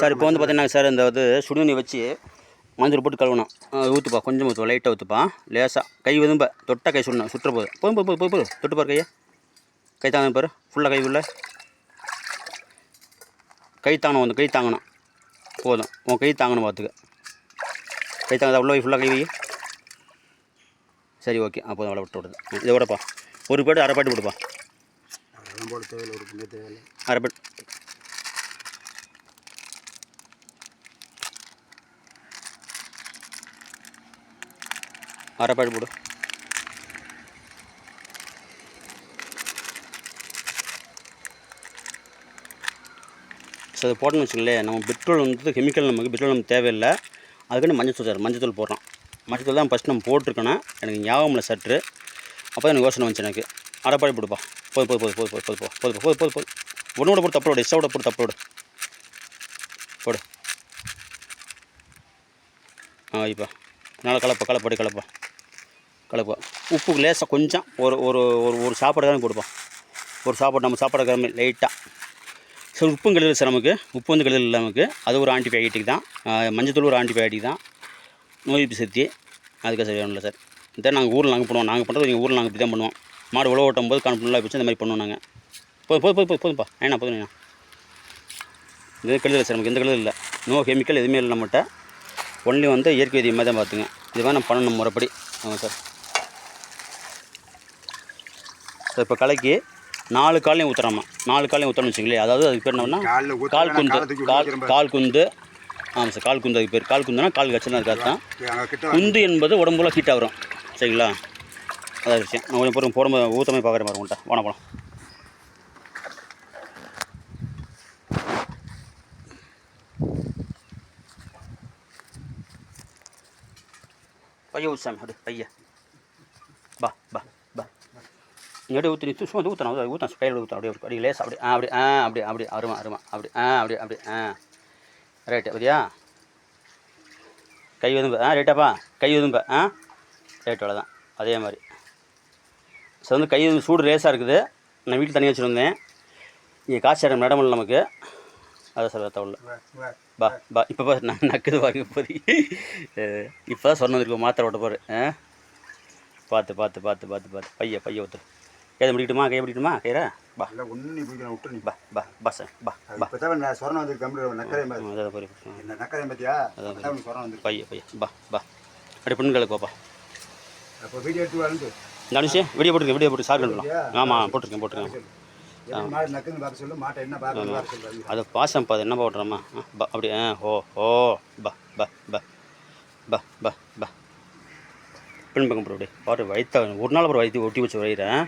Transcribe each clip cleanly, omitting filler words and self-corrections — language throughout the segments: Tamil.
சார் இப்போ வந்து பார்த்தீங்கன்னா சார் இந்த சுடுதண்ணி வச்சு மஞ்சள் போட்டு கழுவணும். ஊற்றுப்பா, கொஞ்சம் ஊற்றுப்பா, லைட்டாக ஊற்றுப்பா, லேசாக கை விதும்ப தொட்டால் கை சுடணும், சுட்டுற போது போது தொட்டு பாரு, கையை கை தாங்க பாரு, ஃபுல்லாக கை உள்ள கை தாங்கணும், வந்து கை தாங்கணும் போதும், உன் கை தாங்கணும், பார்த்துக்க கை தாங்க உள்ள ஃபுல்லாக கை வை. சரி ஓகே, அப்போ அவ்வளோ விட்டு விடுது. இதை விடப்பா, ஒரு பாட்டு அரை பாட்டு விடுப்பா, அரை பாட்டு அரை பாட்டு போடு. ஸோ அது போட்டோன்னு வச்சுங்களேன், நம்ம பெட்ரோல் வந்து கெமிக்கல், நமக்கு பெட்ரோல் நமக்கு தேவையில்லை. அதுக்குன்னு மஞ்சள் தூள் போடுறோம். மஞ்சள் தூள் தான் ஃபஸ்ட் நம்ம போட்டிருக்கணும், எனக்கு ஞாபகம் இல்லை சற்று. அப்போ தான் எனக்கு யோசனை வந்துச்சு எனக்கு. அரைப்பாடி போடுப்பா, போது ஒன்றோட போட்டு தப்போடு, எக்ஸ்ட்ராவோட போட்டு தப்போடு போடு. இப்போ நல்லா கலப்பா. உப்பு லேசாக கொஞ்சம் ஒரு சாப்பாடு தானே கொடுப்போம், ஒரு சாப்பாடு நம்ம சாப்பாடு கிளம்பி லைட்டாக. சார் உப்பும் கெடுதல் சார், நமக்கு உப்பு வந்து கெடுதல் இல்லை நமக்கு, அது ஒரு ஆன்டிபயோட்டிக் தான். மஞ்சத்தூள் ஒரு ஆன்டிபயோட்டிக் தான், நோய் எதிர்ப்பு சக்தி, அதுக்காக சரியான இல்லை சார். இதான் நாங்கள் ஊரில் பண்ணுவோம், நாங்கள் பண்ணுறது எங்கள் ஊரில் நாங்கள் இப்படி தான் பண்ணுவோம். மாடு உழவு ஓட்டும் போது கணக்கு ஃபுல்லாக வச்சு இந்த மாதிரி பண்ணுவோம் நாங்கள். போதும்ப்பா, போதும். இது கெடுதல் சார், நமக்கு எந்த கெடுதல் இல்லை, நோ கெமிக்கல் எதுவுமே இல்லை நம்மகிட்ட. ஒன்லி வந்து இயற்கை வைத்தியம் மாதிரி தான் பார்த்துங்க. இது மாதிரி நம்ம பண்ணணும் முறைப்படி. ஆமாம் சார். ஸோ இப்போ கலைக்கு 4 காலையும் ஊற்றுறாமா, 4 காலையும் ஊற்றணும்னு வச்சுங்களேன். அதாவது அதுக்கு பேர் என்னன்னா கால் குந்து. ஆமாம் சார், கால் குந்து அதுக்கு பேர். கால் குந்துனா கால் கட்சினா அதுக்காக தான். குந்து என்பது உடம்புல ஹீட்டாக வரும், சரிங்களா? அதான் விஷயம். நான் கொஞ்சம் பொருள் போடும்போது ஊற்றமே பார்க்குறேன் பாருங்க. உன்ட்ட போனோம் பைய ஊற்றாம அப்படி பைய பா இங்கே ஊற்றி சும்மா ஊற்றணும் கையில் ஊற்றணும், அப்படியே லேஸ் அப்படி அருமா அப்படி ரைட்டு அப்படியா? கை உதும்ப ரைட்டாப்பா, கை உதும்ப ரைட், அவ்வளோதான். அதே மாதிரி ஸோ வந்து கை சூடு லேசாக இருக்குது. நான் வீட்டில் தனியாக வச்சுருந்தேன், இங்கே காய்ச்சி இடம் மேடம் இல்லை நமக்கு, அதான் சார் தவிர இப்போ நான் நக்குது பாருங்க. இப்போ தான் சொன்னதுக்கு மாத்திரை ஓட்ட போகிற பார்த்து பைய ஊற்று. கையை முடிக்கட்டுமா, கையிற பைய அப்படி பெண்களுக்கு பாப்பா. இந்த அனுஷம் வீடியோ போட்டு சார் பண்ணலாம். ஆமாம் போட்டிருக்கேன். அது பாசம் அது என்ன போடுறோம்மா அப்படி பெண் பக்கம் போடு. பாரு வயிற்ற ஒரு நாள் அப்புறம் வயிற்று ஒட்டி வச்சு வயிறேன்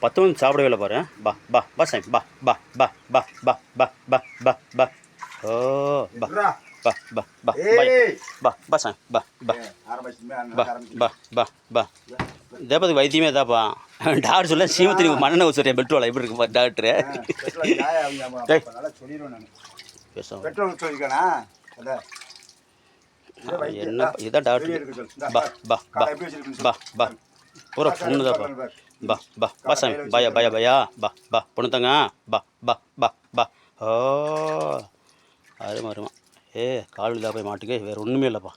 10 மணி சாப்பிடவே இல்லை பாரு. சாமி தேப்பதுக்கு வைத்தியமே தாப்பா. டாக்டர் சொல்ல சீமத்திரி மண்ணெண்ணெய் ஊற்றுறேன் பெட்ரோல் எப்படி இருக்குப்பா டாக்டரு. என்ன இதான் டாக்டர் பூரா பொண்ணு தாப்பா. சாமி பயா பொண்ணுத்தாங்க அருமா கால் தான் போய் மாட்டுக்கு வேறு ஒன்றுமே இல்லைப்பா.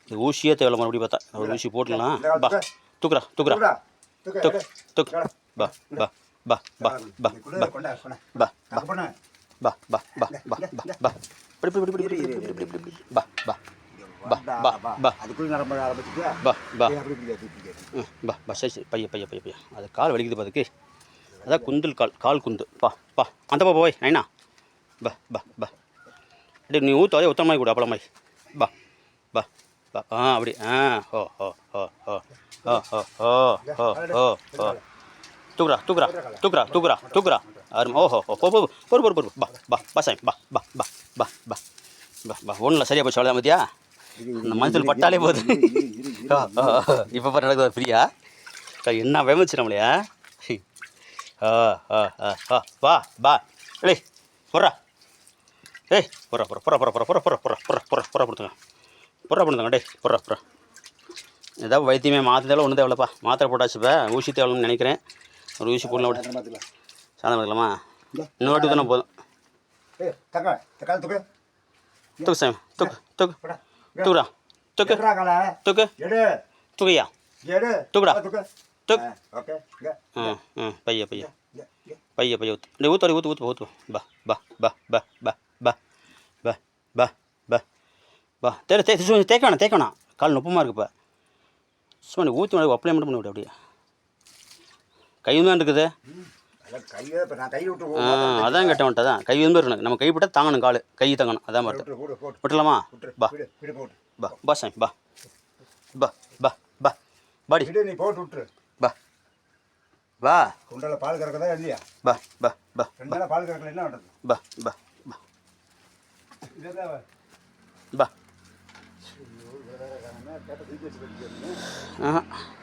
இது ஊசியே தேவையில்ல, மறுபடியும் பார்த்தா ஒரு ஊசி போட்டுடலாம். தூக்குறா பைய அது கால் வலிக்குது பாதுக்கு. அதான் குந்தல் கால் குந்து அந்த போய் நைனா அப்படி நீ ஊற்ற அதே உத்தரமாய் கூட அப்பளம் மாதிரி அப்படி தூக்குறா அருமா. பொறு சாமி ஒன்றில் சரியா போச்சு, அவ்வளோதான் பார்த்தியா? இந்த மஞ்சள் பட்டாலே போகுது. இப்போ பாரு நடக்குது ஃப்ரீயா, என்ன வேமிச்சு நம்மளையா? ஏய் போடுறா பண்ணுங்க டே போடுறா. ஏதாவது வைத்தியமே மாற்ற தேவை ஒன்றும் தேவையில்லப்பா. மாத்திரை போட்டாச்சு, இப்போ ஊசி தேவைன்னு நினைக்கிறேன். ஒரு ஊசி போடலாம், சாதம் பார்க்கலாமா? இன்னொரு வாட்டி தானே போதும். தக்க தக்காளி தூக்கு தூக்கு சாமி தூக்கு தூக்கு போடா தூக்குடா தூக்கு எடுறா காலை தூக்கு எடு தூக்குயா எடு தூக்குடா தூக்கு தூக்கு ஓகே இங்க பைய பைய இங்க இங்க பைய பைய ஊற்று நீ ஊற்று ஊற்று ஊற்று ஊற்று பா பா பா பா பா பா பா பா பா பா தேக்க வேணாம் கால் நொப்பமாக இருக்கு இப்போ சும்மா நீ ஊற்றி அப்ளை மட்டும் பண்ணி விடு அப்படியே கையும் தான் இருக்குது கையை இப்போ நான் கை விட்டு அதான் கேட்ட வந்துட்டு தான் கை வந்து இருக்கணும் நம்ம கைப்பட்ட தாங்கணும் கால் கை தாங்கணும் அதான் பார்த்து விட்டுலாமா பா போட்டு பா பா சாமி பா பா பா பா பாடி விடு நீ போட்டு விட்டுரு பா வா குண்டல பால் கறக்கதா இல்லையா பா பா பா ரெண்டு நாள் பால் கறக்கல என்ன பண்ணுறது பா பா பா இதுதான் பா கேட்ட தூக்கி வச்சு ஆ